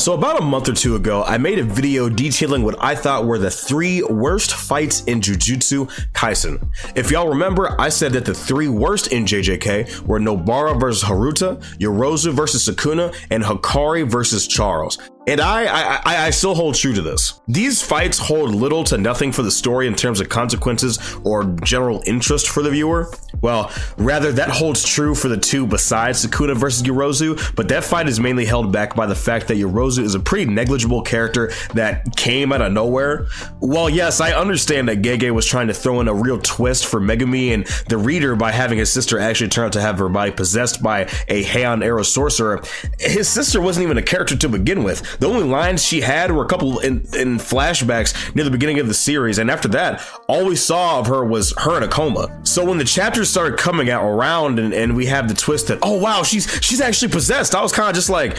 So about a month or two ago, I made a video detailing what I thought were the 3 worst fights in Jujutsu Kaisen. If y'all remember, I said that the 3 worst in JJK were Nobara versus Haruta, Yorozu versus Sukuna, and Hikari versus Charles. And I still hold true to this. These fights hold little to nothing for the story in terms of consequences or general interest for the viewer. Well, rather that holds true for the 2 besides Sukuna versus Yorozu, but that fight is mainly held back by the fact that Yorozu is a pretty negligible character that came out of nowhere. While yes, I understand that Gege was trying to throw in a real twist for Megumi and the reader by having his sister actually turn out to have her body possessed by a Heian era sorcerer, his sister wasn't even a character to begin with. The only lines she had were a couple in flashbacks near the beginning of the series, and after that, all we saw of her was her in a coma. So when the chapters started coming out around and we have the twist that, oh wow, she's actually possessed, I was kind of just like,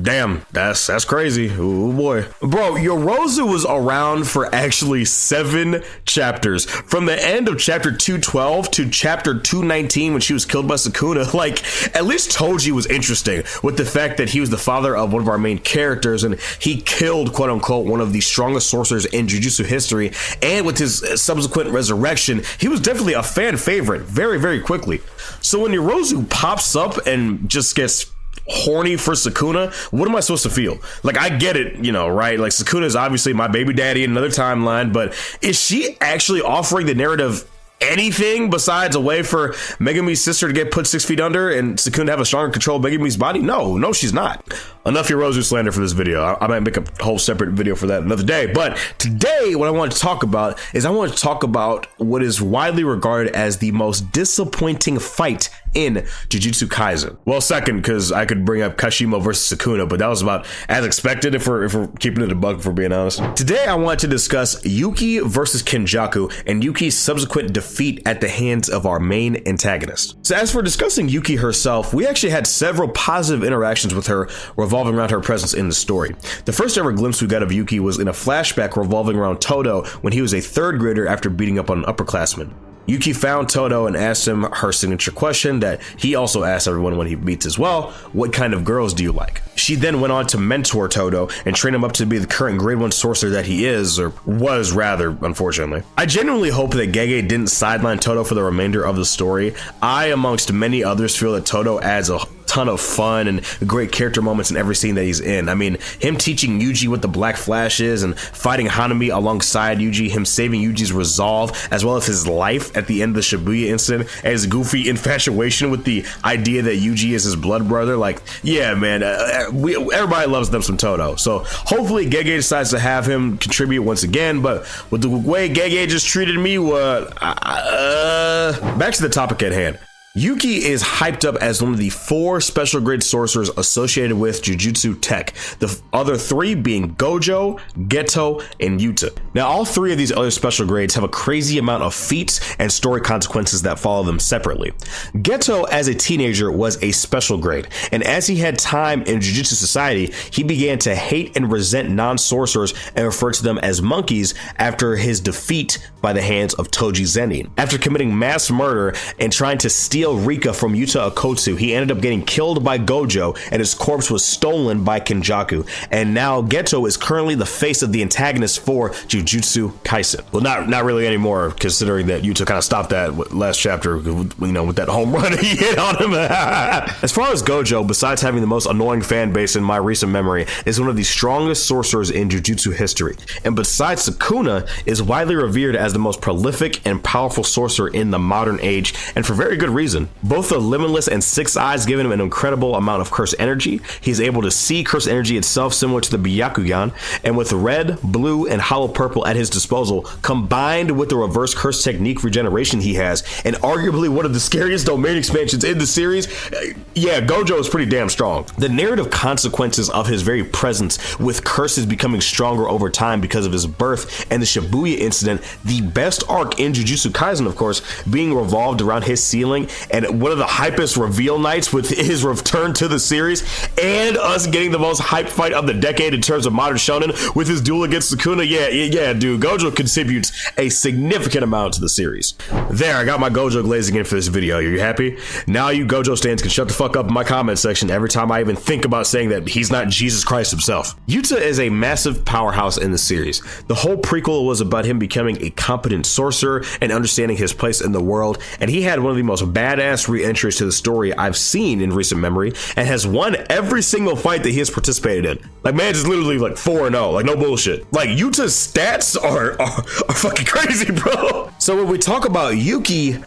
damn, that's crazy. Oh boy. Bro, Yorozu was around for actually 7 chapters. From the end of chapter 212 to chapter 219 when she was killed by Sukuna. Like, at least Toji was interesting with the fact that he was the father of one of our main characters and he killed, quote unquote, one of the strongest sorcerers in Jujutsu history. And with his subsequent resurrection, he was definitely a fan favorite very, very quickly. So when Yorozu pops up and just gets horny for Sukuna, what am I supposed to feel? Like, I get it, you know, right? Like, Sukuna is obviously my baby daddy in another timeline, but is she actually offering the narrative anything besides a way for Megumi's sister to get put 6 feet under and Sukuna to have a stronger control of Megumi's body? No, she's not. Enough Yorozu slander for this video. I might make a whole separate video for that another day. But today, what I want to talk about is what is widely regarded as the most disappointing fight in Jujutsu Kaisen. Well, second, because I could bring up Kashimo versus Sukuna, but that was about as expected if we're keeping it a bug, if we're being honest. Today, I want to discuss Yuki versus Kenjaku and Yuki's subsequent defeat at the hands of our main antagonist. So as for discussing Yuki herself, we actually had several positive interactions with her revolving around her presence in the story. The first ever glimpse we got of Yuki was in a flashback revolving around Todo when he was a 3rd grader after beating up on an upperclassman. Yuki found Todo and asked him her signature question that he also asked everyone when he meets as well: what kind of girls do you like? She then went on to mentor Todo and train him up to be the current grade 1 sorcerer that he is, or was rather, unfortunately. I genuinely hope that Gege didn't sideline Todo for the remainder of the story. I, amongst many others, feel that Todo adds a ton of fun and great character moments in every scene that he's in. I mean, him teaching Yuji what the Black Flash is and fighting Hanami alongside Yuji, him saving Yuji's resolve, as well as his life at the end of the Shibuya incident, and his goofy infatuation with the idea that Yuji is his blood brother. Like, yeah, man, everybody loves them some Todo. So hopefully Gege decides to have him contribute once again, but with the way Gege just treated me, back to the topic at hand. Yuki is hyped up as one of the 4 special grade sorcerers associated with Jujutsu Tech, the other 3 being Gojo, Geto, and Yuta. Now, all 3 of these other special grades have a crazy amount of feats and story consequences that follow them separately. Geto, as a teenager, was a special grade, and as he had time in Jujutsu society, he began to hate and resent non-sorcerers and refer to them as monkeys after his defeat by the hands of Toji Zenin. After committing mass murder and trying to steal Rika from Yuta Okotsu, he ended up getting killed by Gojo and his corpse was stolen by Kenjaku. And now Geto is currently the face of the antagonist for Jujutsu Kaisen. Well, not really anymore, considering that Yuta kind of stopped that last chapter, you know, with that home run he hit on him. As far as Gojo, besides having the most annoying fan base in my recent memory, is one of the strongest sorcerers in Jujutsu history. And besides Sukuna, is widely revered as the most prolific and powerful sorcerer in the modern age, and for very good reason. Both the Limitless and Six Eyes give him an incredible amount of curse energy. He's able to see curse energy itself, similar to the Byakugan, and with red, blue, and hollow purple at his disposal, combined with the reverse curse technique regeneration he has, and arguably one of the scariest domain expansions in the series, yeah, Gojo is pretty damn strong. The narrative consequences of his very presence, with curses becoming stronger over time because of his birth and the Shibuya incident, the best arc in Jujutsu Kaisen, of course, being revolved around his ceiling, and one of the hypest reveal nights with his return to the series, and us getting the most hyped fight of the decade in terms of modern shonen with his duel against Sukuna. Yeah, dude, Gojo contributes a significant amount to the series. There, I got my Gojo glazing in for this video. Are you happy? Now you Gojo stands can shut the fuck up in my comment section every time I even think about saying that he's not Jesus Christ himself. Yuta is a massive powerhouse in the series. The whole prequel was about him becoming a competent sorcerer and understanding his place in the world, and he had one of the most badass re-entries to the story I've seen in recent memory, and has won every single fight that he has participated in. Like, man, is literally like 4-0, like no bullshit. Like, Yuta's stats are fucking crazy, bro. So when we talk about Yuki,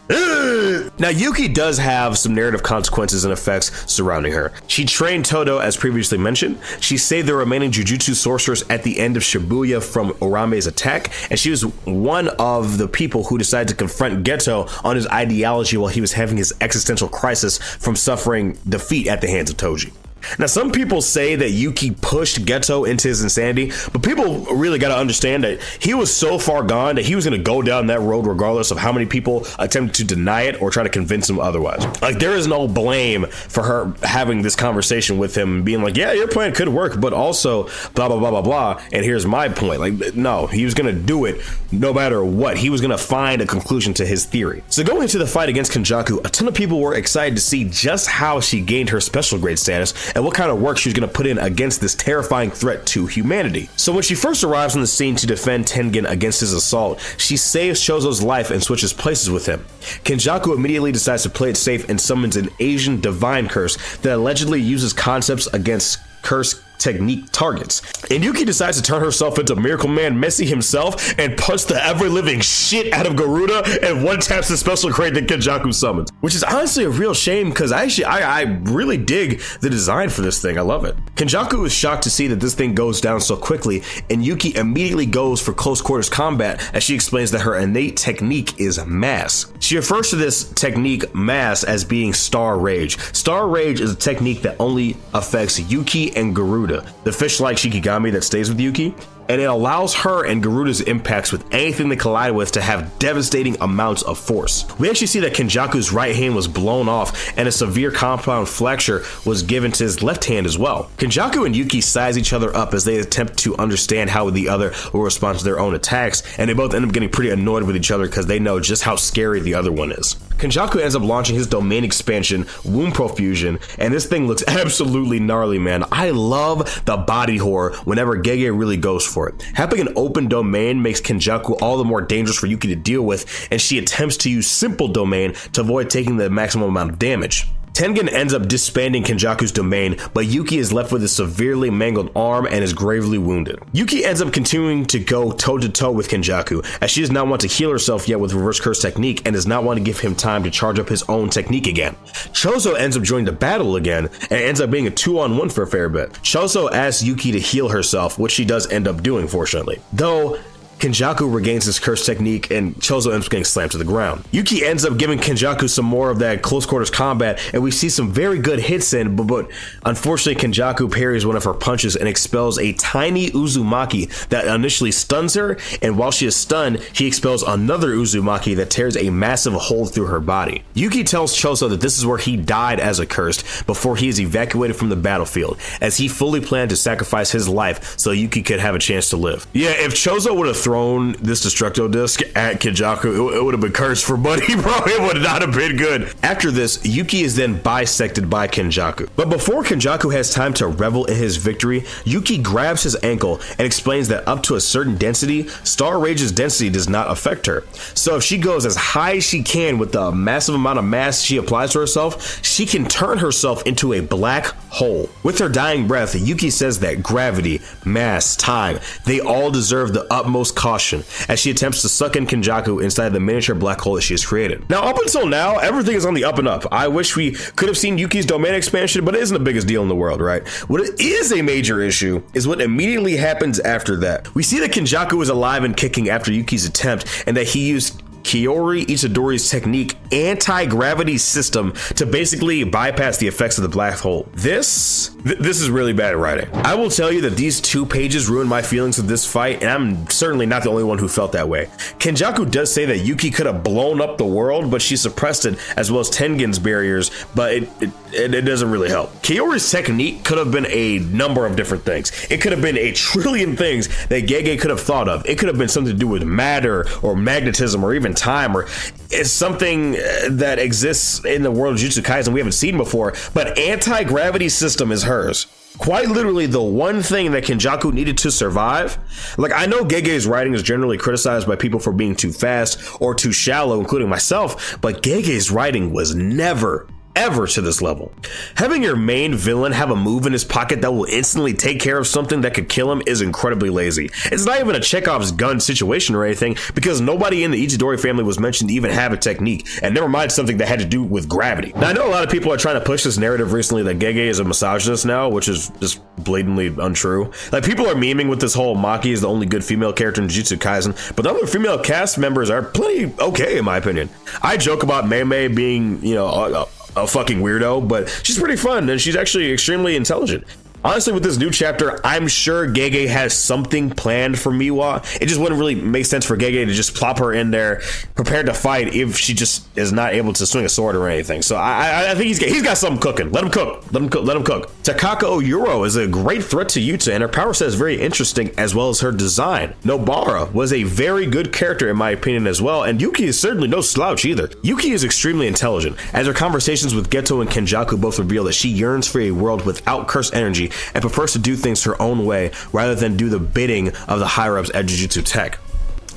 now Yuki does have some narrative consequences and effects surrounding her. She trained Todo, as previously mentioned. She saved the remaining Jujutsu sorcerers at the end of Shibuya from Orame's attack, and she was one of the people who decided to confront Geto on his ideology while he was having his existential crisis from suffering defeat at the hands of Toji. Now, some people say that Yuki pushed Geto into his insanity, but people really got to understand that he was so far gone that he was going to go down that road regardless of how many people attempted to deny it or try to convince him otherwise. Like, there is no blame for her having this conversation with him, being like, yeah, your plan could work, but also blah, blah, blah, blah, blah. And here's my point. Like, no, he was going to do it no matter what. He was going to find a conclusion to his theory. So going into the fight against Kenjaku, a ton of people were excited to see just how she gained her special grade status and what kind of work she was going to put in against this terrifying threat to humanity. So when she first arrives on the scene to defend Tengen against his assault, she saves Chozo's life and switches places with him. Kenjaku immediately decides to play it safe and summons an Asian divine curse that allegedly uses concepts against curse technique targets. And Yuki decides to turn herself into Miracle Man Messi himself and punch the ever-living shit out of Garuda and one-taps the special grade that Kenjaku summons. Which is honestly a real shame because I really dig the design for this thing. I love it. Kenjaku is shocked to see that this thing goes down so quickly, and Yuki immediately goes for close quarters combat as she explains that her innate technique is mass. She refers to this technique, mass, as being Star Rage. Star Rage is a technique that only affects Yuki and Garuda, the fish-like Shikigami that stays with Yuki, and it allows her and Garuda's impacts with anything they collide with to have devastating amounts of force. We actually see that Kenjaku's right hand was blown off and a severe compound fracture was given to his left hand as well. Kenjaku and Yuki size each other up as they attempt to understand how the other will respond to their own attacks, and they both end up getting pretty annoyed with each other because they know just how scary the other one is. Kenjaku ends up launching his domain expansion, Womb Profusion, and this thing looks absolutely gnarly, man. I love the body horror whenever Gege really goes for it. Having an open domain makes Kenjaku all the more dangerous for Yuki to deal with, and she attempts to use simple domain to avoid taking the maximum amount of damage. Tengen ends up disbanding Kenjaku's domain, but Yuki is left with a severely mangled arm and is gravely wounded. Yuki ends up continuing to go toe-to-toe with Kenjaku, as she does not want to heal herself yet with reverse curse technique and does not want to give him time to charge up his own technique again. Chozo ends up joining the battle again and ends up being a 2-on-1 for a fair bit. Chozo asks Yuki to heal herself, which she does end up doing, fortunately. Though Kenjaku regains his curse technique and Chozo ends up getting slammed to the ground. Yuki ends up giving Kenjaku some more of that close quarters combat, and we see some very good hits in, but unfortunately Kenjaku parries one of her punches and expels a tiny Uzumaki that initially stuns her, and while she is stunned, he expels another Uzumaki that tears a massive hole through her body. Yuki tells Chozo that this is where he died as a cursed before he is evacuated from the battlefield, as he fully planned to sacrifice his life so Yuki could have a chance to live. Yeah, if Chozo would have thrown this Destructo Disc at Kenjaku, it would have been cursed for Buddy, bro. It would not have been good. After this, Yuki is then bisected by Kenjaku. But before Kenjaku has time to revel in his victory, Yuki grabs his ankle and explains that up to a certain density, Star Rage's density does not affect her. So if she goes as high as she can with the massive amount of mass she applies to herself, she can turn herself into a black hole. With her dying breath, Yuki says that gravity, mass, time, they all deserve the utmost caution as she attempts to suck in Kenjaku inside the miniature black hole that she has created. Now, up until now, everything is on the up and up. I wish we could have seen Yuki's domain expansion, but it isn't the biggest deal in the world, right? What is a major issue is what immediately happens after that. We see that Kenjaku is alive and kicking after Yuki's attempt, and that he used Kaori Itadori's technique anti-gravity system to basically bypass the effects of the black hole. This is really bad writing. I will tell you that these 2 pages ruined my feelings with this fight, and I'm certainly not the only one who felt that way. Kenjaku does say that Yuki could have blown up the world, but she suppressed it, as well as Tengen's barriers, but it doesn't really help. Kaori's technique could have been a number of different things. It could have been a trillion things that Gege could have thought of. It could have been something to do with matter or magnetism or even time, or it's something that exists in the world of Jujutsu Kaisen we haven't seen before, but anti-gravity system is hers. Quite literally the one thing that Kenjaku needed to survive. Like, I know Gege's writing is generally criticized by people for being too fast or too shallow, including myself, but Gege's writing was never ever to this level. Having your main villain have a move in his pocket that will instantly take care of something that could kill him is incredibly lazy. It's not even a Chekhov's gun situation or anything, because nobody in the Itadori family was mentioned to even have a technique, and never mind something that had to do with gravity. Now, I know a lot of people are trying to push this narrative recently that Gege is a misogynist now, which is just blatantly untrue. Like, people are memeing with this whole Maki is the only good female character in Jujutsu Kaisen, but the other female cast members are plenty okay in my opinion. I joke about Mei being, you know, a fucking weirdo, but she's pretty fun and she's actually extremely intelligent. Honestly, with this new chapter, I'm sure Gege has something planned for Miwa. It just wouldn't really make sense for Gege to just plop her in there, prepared to fight, if she just is not able to swing a sword or anything. So I think he's got something cooking. Let him cook. Let him cook. Takaka Oyuro is a great threat to Yuta, and her power set is very interesting, as well as her design. Nobara was a very good character in my opinion as well, and Yuki is certainly no slouch either. Yuki is extremely intelligent, as her conversations with Geto and Kenjaku both reveal that she yearns for a world without cursed energy and prefers to do things her own way rather than do the bidding of the higher-ups at Jujutsu Tech.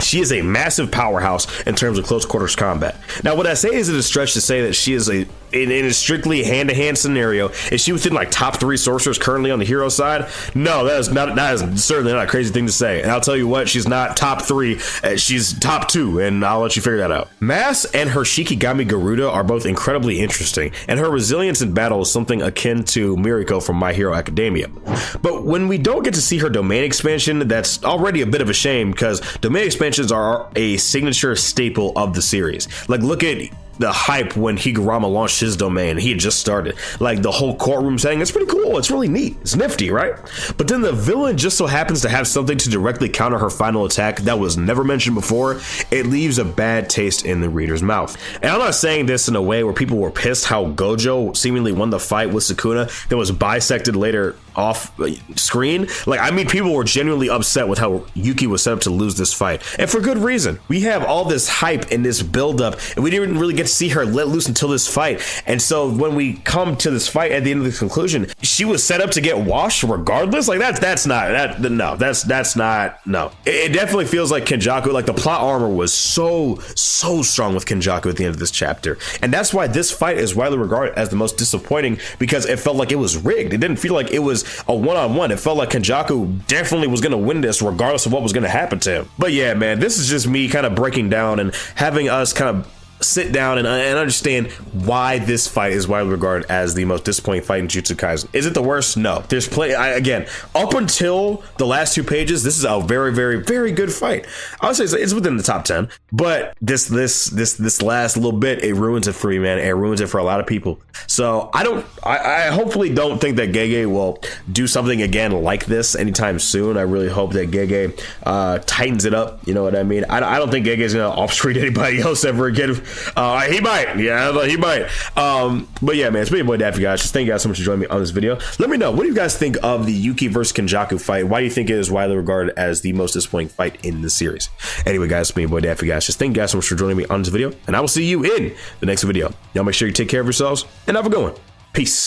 She is a massive powerhouse in terms of close quarters combat. Now, what I say is it a stretch to say that she is in a strictly hand-to-hand scenario. Is she within like top 3 sorcerers currently on the hero side? No, that is certainly not a crazy thing to say. And I'll tell you what, she's not top 3, she's top 2, and I'll let you figure that out. Mass and her Shikigami Garuda are both incredibly interesting, and her resilience in battle is something akin to Miriko from My Hero Academia. But when we don't get to see her domain expansion, that's already a bit of a shame, because domain expansions are a signature staple of the series. Like, look at the hype when Higurama launched his domain. He had just started. Like, the whole courtroom setting, it's pretty cool. It's really neat. It's nifty, right? But then the villain just so happens to have something to directly counter her final attack that was never mentioned before. It leaves a bad taste in the reader's mouth. And I'm not saying this in a way where people were pissed how Gojo seemingly won the fight with Sukuna that was bisected later off screen. Like, I mean, people were genuinely upset with how Yuki was set up to lose this fight, and for good reason. We have all this hype and this buildup, and we didn't really get to see her let loose until this fight. And so when we come to this fight at the end of the conclusion, she was set up to get washed regardless. Like, that's not. It definitely feels like Kenjaku, like the plot armor was so strong with Kenjaku at the end of this chapter, and that's why this fight is widely regarded as the most disappointing, because it felt like it was rigged. It didn't feel like it was a one-on-one. It felt like Kenjaku definitely was going to win this regardless of what was going to happen to him. But yeah, man, this is just me kind of breaking down and having us kind of sit down and understand why this fight is widely regarded as the most disappointing fight in Jujutsu Kaisen. Is it the worst? No. There's plenty. Again, up until the last 2 pages, this is a very, very, very good fight. I would say it's within the top 10, but this last little bit, it ruins it for me, man. It ruins it for a lot of people. So I hopefully don't think that Gege will do something again like this anytime soon. I really hope that Gege tightens it up. You know what I mean? I don't think Gege's gonna off-street anybody else ever again. He might. Yeah, he might. But yeah, man, it's been your boy Daffy, guys. Just thank you guys so much for joining me on this video. Let me know, what do you guys think of the Yuki versus Kenjaku fight? Why do you think it is widely regarded as the most disappointing fight in the series? Anyway, guys, it's been your boy Daffy, guys. Just thank you guys so much for joining me on this video, and I will see you in the next video. Y'all make sure you take care of yourselves and have a good one. Peace.